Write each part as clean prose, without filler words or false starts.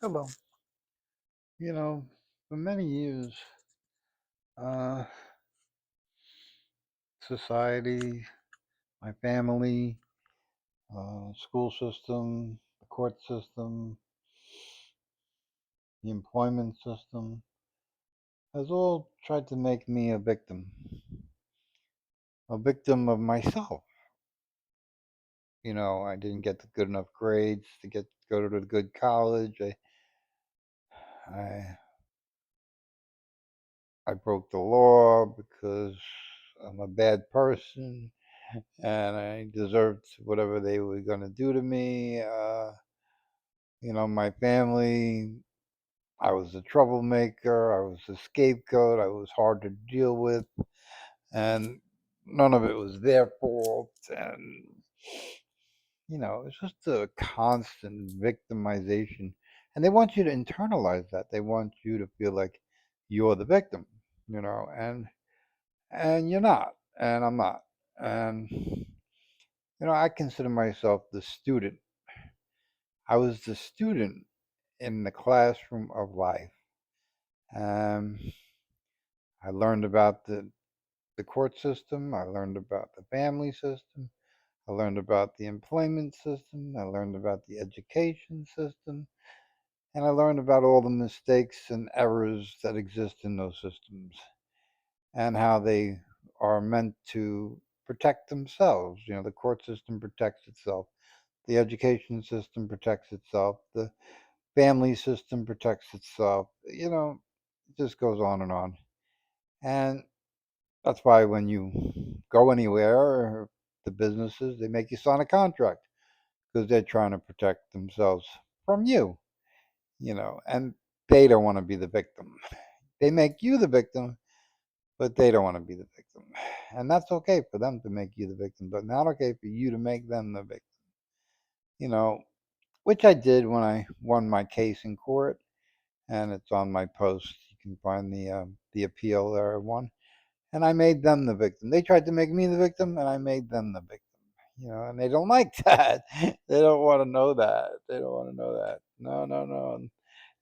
Hello. You know, for many years, uh, society, my family, school system, the court system, the employment system has all tried to make me a victim of myself. I didn't get the good enough grades to go to a good college. I I broke the law because I'm a bad person and I deserved whatever they were going to do to me. My family, I was a troublemaker, I was a scapegoat, I was hard to deal with, and none of it was their fault. And, it's just a constant victimization. And they want you to internalize that. They want you to feel like you're the victim, and you're not, and I'm not. And, I consider myself the student. I was the student in the classroom of life. Um, I learned about the court system. I learned about the family system. I learned about the employment system. I learned about the education system. And I learned about all the mistakes and errors that exist in those systems and how they are meant to protect themselves. The court system protects itself. The education system protects itself. The family system protects itself. It just goes on and on. And that's why when you go anywhere, the businesses, they make you sign a contract because they're trying to protect themselves from and they don't want to be the victim. They make you the victim, but they don't want to be the victim. And that's okay for them to make you the victim, but not okay for you to make them the victim, you know, which I did when I won my case in court. And it's on my post. You can find the appeal there I won. And I made them the victim. They tried to make me the victim, and I made them the victim. And they don't like that. They don't want to know that. They don't want to know that. No, no, no.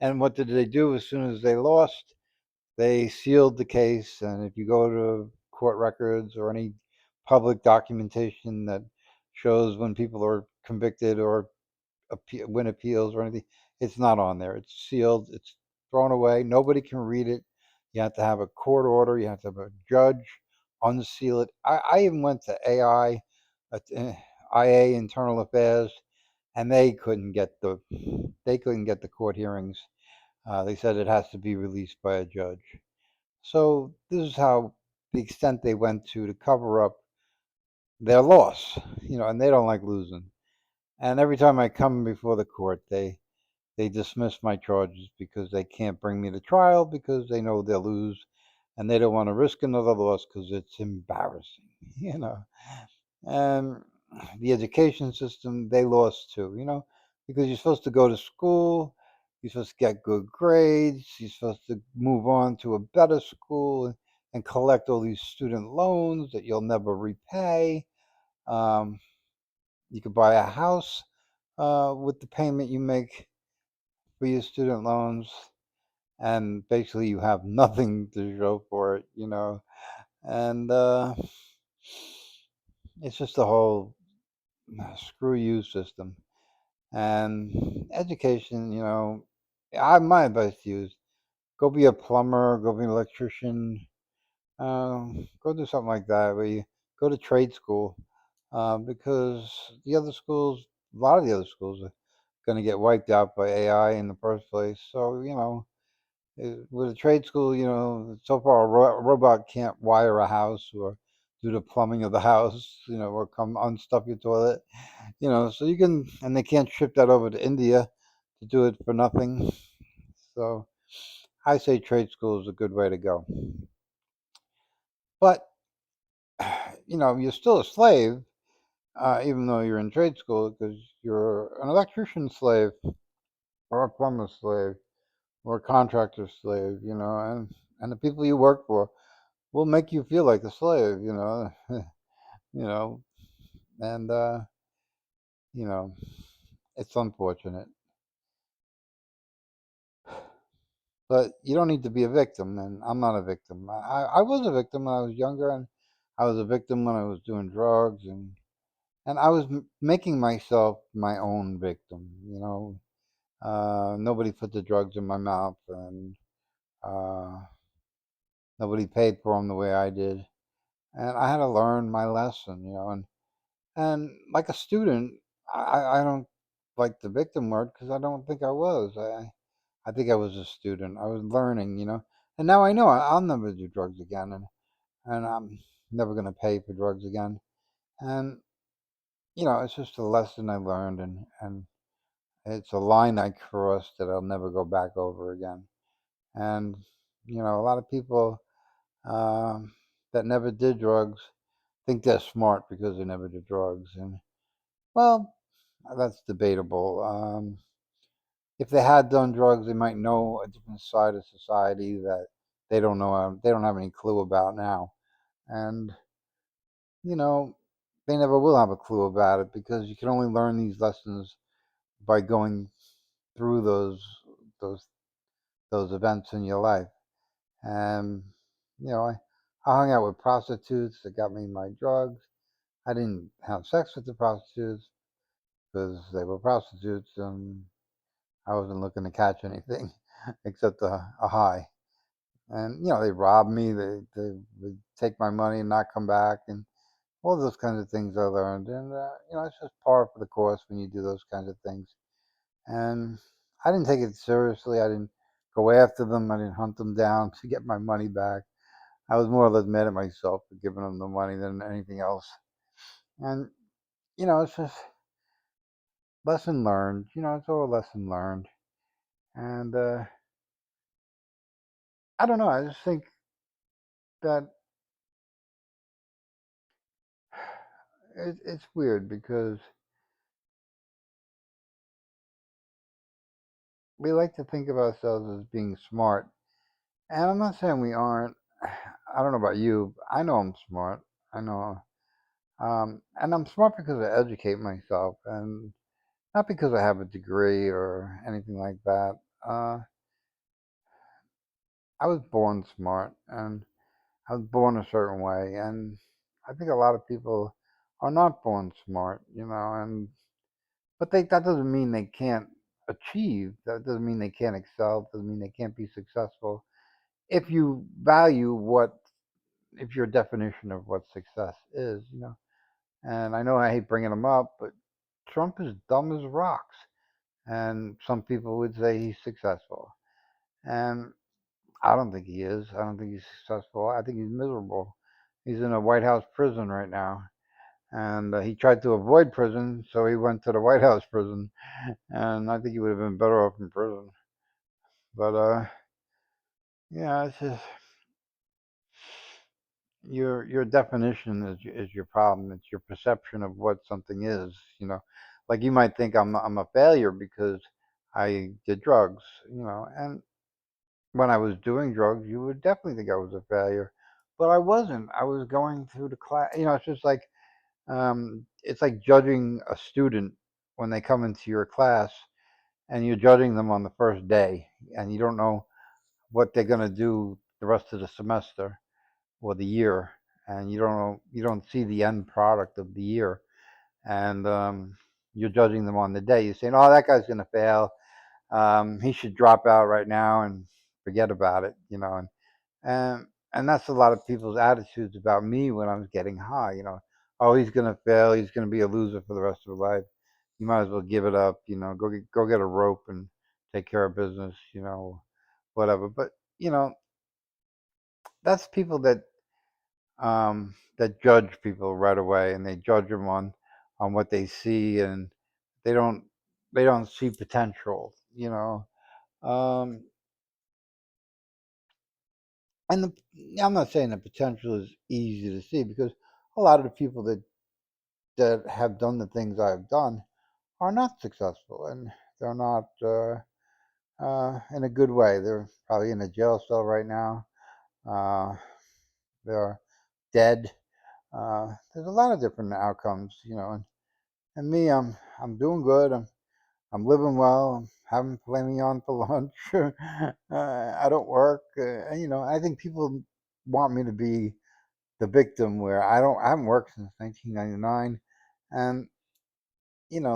And what did they do as soon as they lost? They sealed the case. And if you go to court records or any public documentation that shows when people are convicted or win appeals or anything. It's not on there. It's sealed. It's thrown away. Nobody can read it. You have to have a court order. You have to have a judge unseal it. I even went to IA Internal Affairs, and they couldn't get the court hearings. They said it has to be released by a judge. So this is how the extent they went to cover up their loss. And they don't like losing. And every time I come before the court, they dismiss my charges because they can't bring me to trial because they know they'll lose and they don't want to risk another loss because it's embarrassing, you know. And the education system, they lost too, because you're supposed to go to school, you're supposed to get good grades, you're supposed to move on to a better school and collect all these student loans that you'll never repay. Um, you could buy a house with the payment you make for your student loans, and basically you have nothing to show for it. And it's just a whole screw you system. And education, my advice to you is go be a plumber, go be an electrician, go do something like that where you go to trade school because a lot of the other schools are going to get wiped out by AI in the first place. So, with a trade school, so far a robot can't wire a house or do the plumbing of the house, or come unstuff your toilet, so you can, and they can't ship that over to India to do it for nothing. So I say trade school is a good way to go. But, you're still a slave, even though you're in trade school, because you're an electrician slave or a plumber slave or a contractor slave, and the people you work for will make you feel like a slave, you know, and you know, it's unfortunate. but you don't need to be a victim, and I'm not a victim. I was a victim when I was younger, and I was a victim when I was doing drugs, and I was making myself my own victim. Nobody put the drugs in my mouth, and uh, nobody paid for them the way I did, and I had to learn my lesson. And like a student, I don't like the victim word because I don't think I was. I think I was a student. I was learning, and now I know I'll never do drugs again, and I'm never going to pay for drugs again. And it's just a lesson I learned, and it's a line I crossed that I'll never go back over again. And a lot of people um, that never did drugs think they're smart because they never did drugs, and well, that's debatable. If they had done drugs, they might know a different side of society that they don't know. They don't have any clue about now, and you know, they never will have a clue about it because you can only learn these lessons by going through those those events in your life. And I hung out with prostitutes that got me my drugs. I didn't have sex with the prostitutes because they were prostitutes, and I wasn't looking to catch anything except a high. And they robbed me. They would take my money and not come back, and all those kinds of things I learned. And it's just par for the course when you do those kinds of things. And I didn't take it seriously. I didn't go after them. I didn't hunt them down to get my money back. I was more or less mad at myself for giving them the money than anything else. And it's just lesson learned. It's all a lesson learned. And I don't know. I just think that it's weird because we like to think of ourselves as being smart. And I'm not saying we aren't. I don't know about you. I know I'm smart. I know. And I'm smart because I educate myself, and not because I have a degree or anything like that. Uh, I was born smart, and I was born a certain way, and I think a lot of people are not born smart, and but that doesn't mean they can't achieve. That doesn't mean they can't excel. Doesn't mean they can't be successful if you value if your definition of what success is. And I know I hate bringing him up, but Trump is dumb as rocks. And some people would say he's successful. And I don't think he is. I don't think he's successful. I think he's miserable. He's in a White House prison right now. And he tried to avoid prison, so he went to the White House prison. And I think he would have been better off in prison. But yeah, it's just your definition is your problem. It's your perception of what something is. Like you might think I'm a failure because I did drugs. And when I was doing drugs, you would definitely think I was a failure, but I wasn't. I was going through the class. It's just like it's like judging a student when they come into your class, and you're judging them on the first day, and you don't know what they're going to do the rest of the semester or the year, and you don't see the end product of the year, and you're judging them on the day. You're saying, "Oh, that guy's going to fail. He should drop out right now and forget about it." And that's a lot of people's attitudes about me when I was getting high. Oh, he's going to fail. He's going to be a loser for the rest of his life. You might as well give it up. Go get a rope and take care of business. Whatever. But you know, that's people that judge people right away, and they judge them on what they see, and they don't they don't see potential. Um, and I'm not saying the potential is easy to see because a lot of the people that have done the things I've done are not successful, and they're not in a good way. They're probably in a jail cell right now. Uh, they're dead. There's a lot of different outcomes, and me, I'm doing good. I'm living well. I'm having filet mignon for lunch. I don't work. I think people want me to be the victim where I haven't worked since 1999, and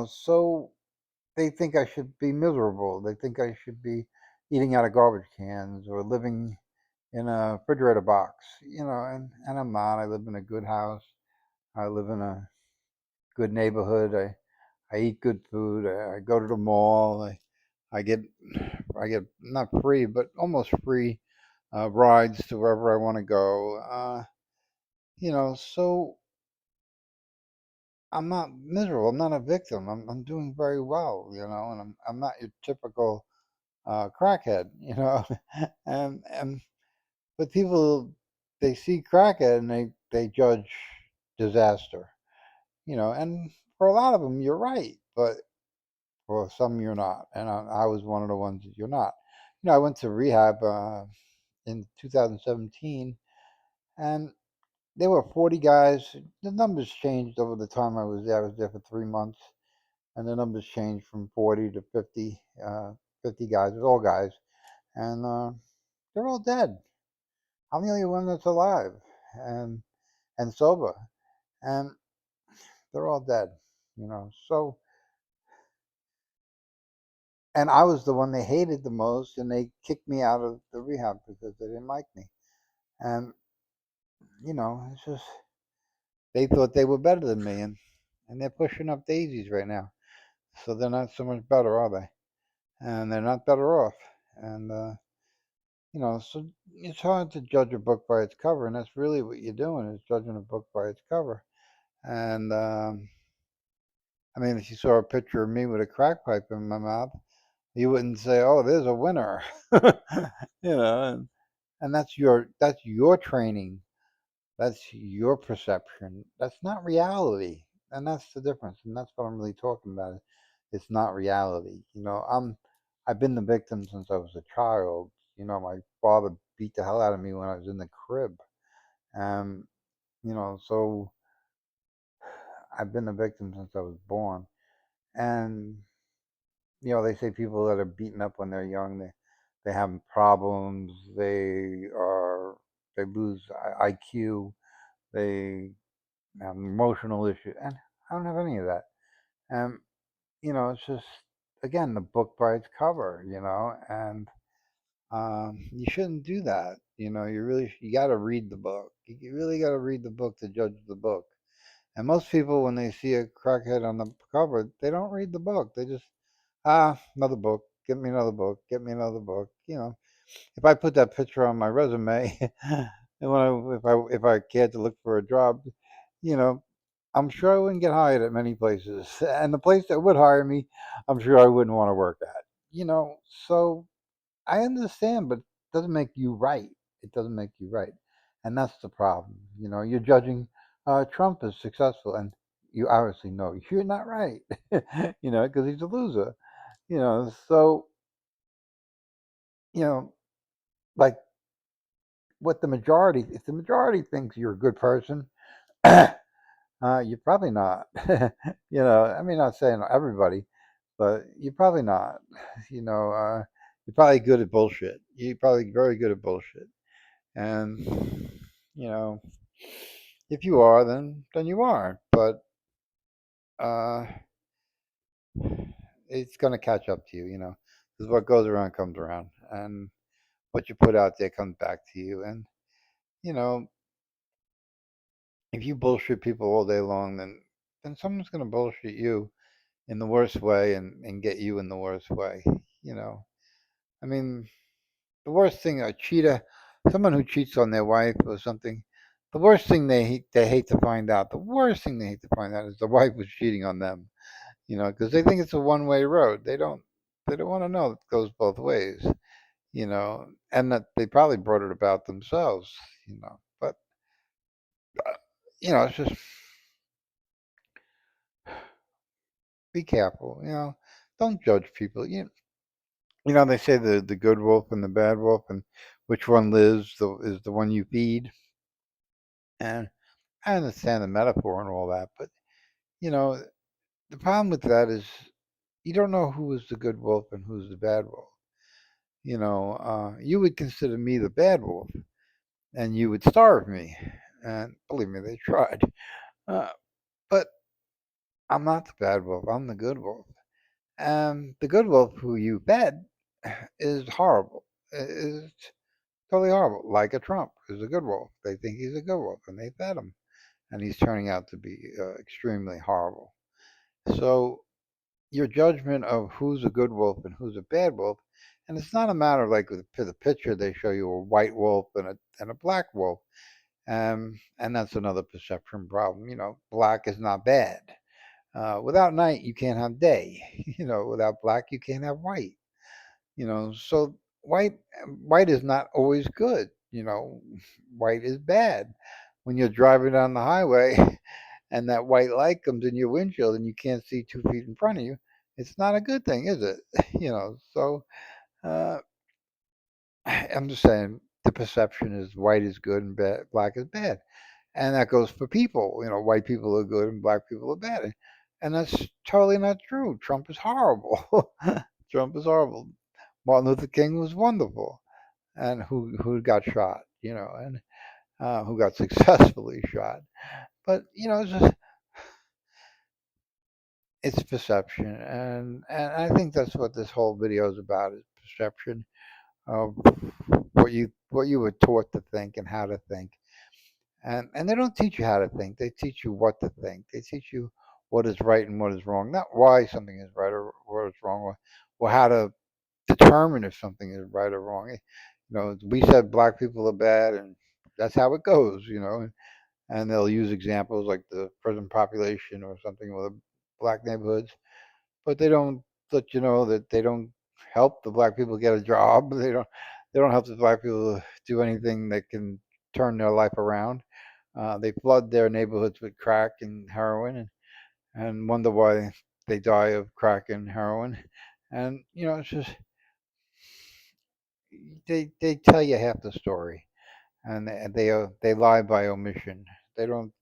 so they think I should be miserable. They think I should be eating out of garbage cans or living in a refrigerator box. And I'm not. I live in a good house. I live in a good neighborhood. I eat good food. I go to the mall. I get I get not free but almost free rides to wherever I want to go. So I'm not miserable. I'm not a victim. I'm doing very well. And I'm not your typical crackhead. and but people, they see crackhead and they judge disaster. And for a lot of them, you're right, but for some, you're not. And I was one of the ones that you're not. I went to rehab in 2017, and there were 40 guys. The numbers changed over the time I was there. I was there for 3 months, and the numbers changed from 40 to 50, 50 guys. It was all guys, and they're all dead. I'm the only one that's alive and sober, and they're all dead. So, and I was the one they hated the most, and they kicked me out of the rehab because they didn't like me. And it's just they thought they were better than me, and they're pushing up daisies right now. So they're not so much better, are they? And they're not better off. And so it's hard to judge a book by its cover, and that's really what you're doing, is judging a book by its cover. And I mean, if you saw a picture of me with a crack pipe in my mouth, you wouldn't say, "Oh, there's a winner," and that's your training, that's your perception. That's not reality, and that's the difference. And that's what I'm really talking about. It's not reality. I've been the victim since I was a child. My father beat the hell out of me when I was in the crib, and so I've been a victim since I was born. And they say people that are beaten up when they're young, they have problems. They lose IQ. They have emotional issues, and I don't have any of that. And it's just, again, the book by its cover. And you shouldn't do that. You got to read the book. You really got to read the book to judge the book. And most people, when they see a crackhead on the cover, they don't read the book. They just, another book. Get me another book. Get me another book. If I put that picture on my resume, and if I cared to look for a job, you know, I'm sure I wouldn't get hired at many places. And the place that would hire me, I'm sure I wouldn't want to work at. So I understand, but it doesn't make you right. It doesn't make you right. And that's the problem. You're judging Trump as successful, and you obviously know you're not right, because he's a loser. So, you know, like what the majority, if the majority thinks you're a good person, you're probably not. I mean, not saying everybody, but you're probably not. You're probably good at bullshit. You're probably very good at bullshit. And you know, if you are, then you are. But uh, it's gonna catch up to you. Because what goes around comes around, and what you put out there comes back to you. And you know, if you bullshit people all day long, then someone's gonna bullshit you in the worst way and get you in the worst way. You know, I mean, the worst thing, a cheater, someone who cheats on their wife or something, the worst thing they hate to find out, the worst thing they hate to find out is the wife was cheating on them. Because they think it's a one-way road. They don't want to know it goes both ways. And that they probably brought it about themselves. But it's just be careful. Don't judge people. They say the good wolf and the bad wolf, and which one lives is the one you feed. And I understand the metaphor and all that, but you know, the problem with that is you don't know who is the good wolf and who's the bad wolf. You would consider me the bad wolf, and you would starve me. And believe me, they tried. Uh, but I'm not the bad wolf. I'm the good wolf. And the good wolf who you fed is horrible. Is totally horrible. Like a Trump is a good wolf. They think he's a good wolf, and they fed him, and he's turning out to be extremely horrible. So your judgment of who's a good wolf and who's a bad wolf, and it's not a matter of like the picture they show you a white wolf and a black wolf, and that's another perception problem. Black is not bad. Without night, you can't have day. Without black, you can't have white. So white is not always good. White is bad. When you're driving down the highway and that white light comes in your windshield and you can't see 2 feet in front of you, it's not a good thing, is it? So uh, I'm just saying the perception is white is good and black is bad. And that goes for people. White people are good and black people are bad. And that's totally not true. Trump is horrible. Trump is horrible. Martin Luther King was wonderful, and who got shot, and who got successfully shot. But it's perception, and I think that's what this whole video is about: is perception of what you were taught to think and how to think. And they don't teach you how to think; they teach you what to think. They teach you what is right and what is wrong, not why something is right or what is wrong, or how to determine if something is right or wrong. We said black people are bad, and that's how it goes. And they'll use examples like the prison population or something with the black neighborhoods, but they don't let you know that they don't help the black people get a job. They don't help the black people do anything that can turn their life around. They flood their neighborhoods with crack and heroin, and wonder why they die of crack and heroin. And it's just they tell you half the story, and they lie by omission. They don't.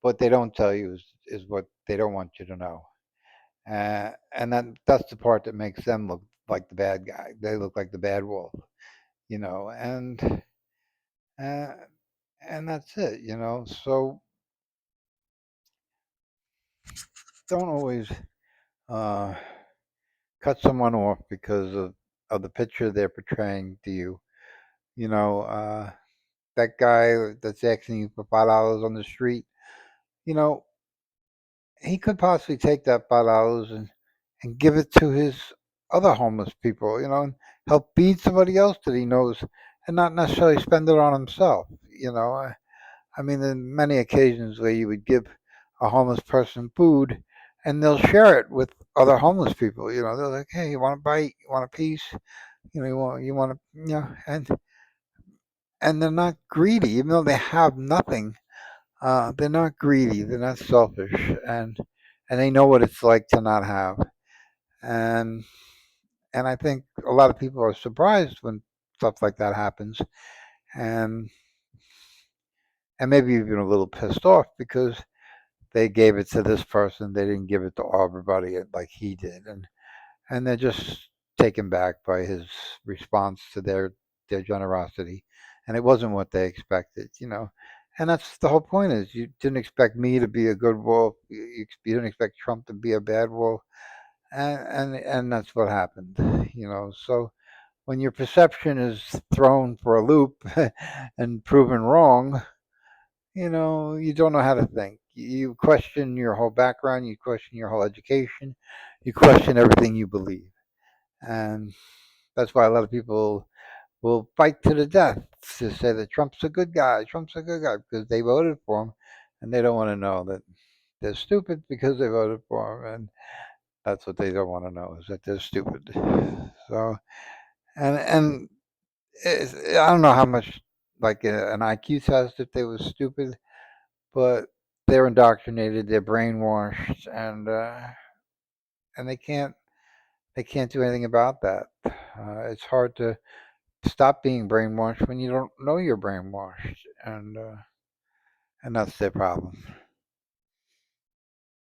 What they don't tell you is what they don't want you to know. And that's the part that makes them look like the bad guy. They look like the bad wolf, uh, and that's it. So don't always uh, cut someone off because of the picture they're portraying to you. That guy that's asking you for $5 on the street. You know, he could possibly take that $5 and give it to his other homeless people, and help feed somebody else that he knows, and not necessarily spend it on himself. I mean, in many occasions where you would give a homeless person food, and they'll share it with other homeless people. They're like, "Hey, you want a bite? You want a piece? You want to, and they're not greedy, even though they have nothing. They're not greedy. They're not selfish, and they know what it's like to not have. And and I think a lot of people are surprised when stuff like that happens, and and maybe even a little pissed off because they gave it to this person, they didn't give it to everybody like he did, and they're just taken back by his response to their generosity, and it wasn't what they expected. And that's the whole point: is you didn't expect me to be a good wolf, you didn't expect Trump to be a bad wolf, and that's what happened. So when your perception is thrown for a loop and proven wrong, you don't know how to think. You question your whole background, you question your whole education, you question everything you believe. And that's why a lot of people will fight to the death to say that Trump's a good guy, Trump's a good guy, because they voted for him, and they don't want to know that they're stupid because they voted for him, and that's what they don't want to know, is that they're stupid. So, and I don't know how much like an IQ test if they were stupid, but they're indoctrinated, they're brainwashed, and they can't do anything about that. It's hard to stop being brainwashed when you don't know you're brainwashed, and that's their problem.